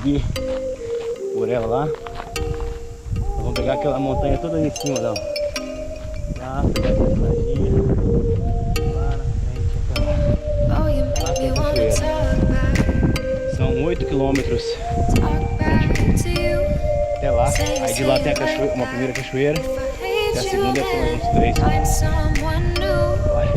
subir por ela lá. Nós vamos pegar aquela montanha toda ali em cima, não. Lá, pegar essa estradinha. Lá na frente, lá tem a cachoeira. São 8 quilômetros até lá. Aí de lá tem a cachoeira, uma primeira cachoeira. E a segunda deve ser mais uns 3. Vai.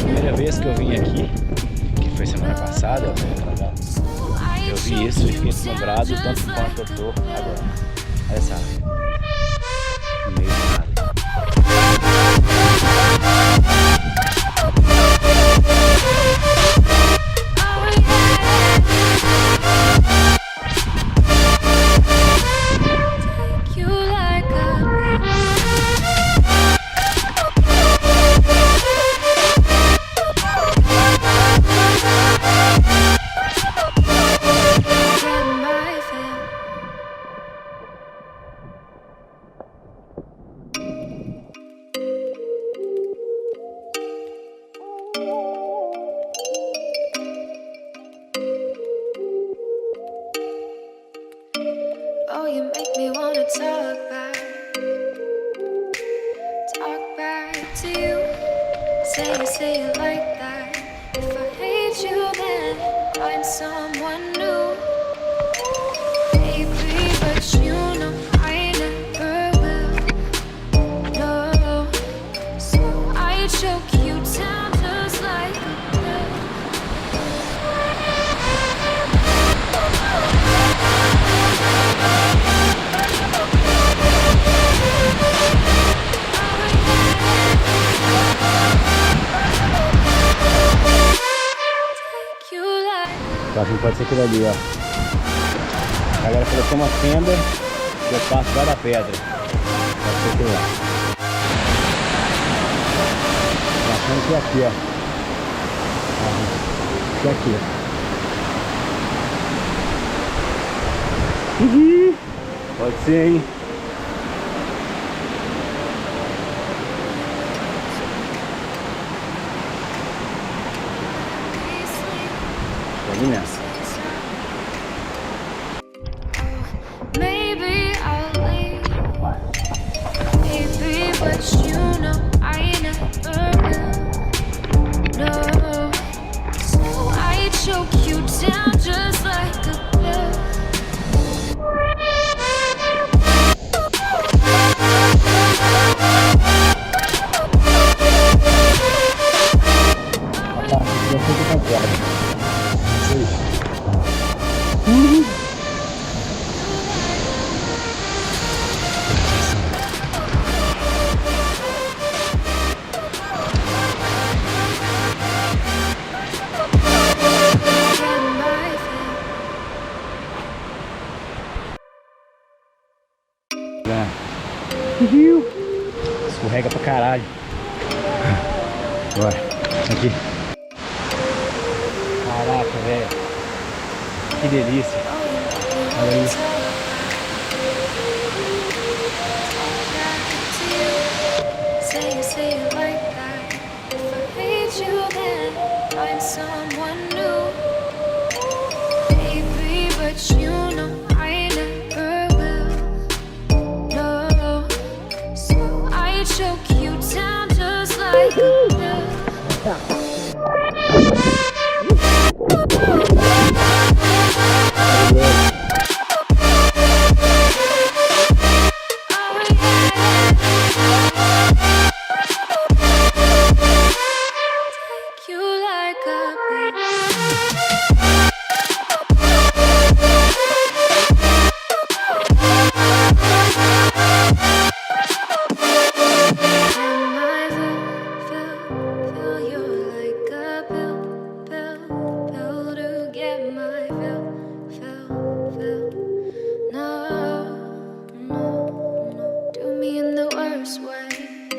Primeira vez que eu vim aqui, que foi semana passada, eu vi isso e fiquei deslumbrado tanto quanto eu tô agora. Olha essa árvore. No meio do nada. Oh, you make me wanna talk back to you. Say it like that. If I hate you, then find someone new. Baby, but you know I never will. No, so I choke you down just like a pill. Eu acho que pode ser aquilo ali, ó. A galera falou que tem uma fenda que eu passo lá da pedra. Pode ser aquilo lá. Tô achando que é aqui, ó. Acho que é aqui, ó. Pode ser, hein? Ali nessa. Escorrega pra caralho. Bora, aqui. Caraca, velho. Que delícia. Olha isso. Choke you down just like a feel your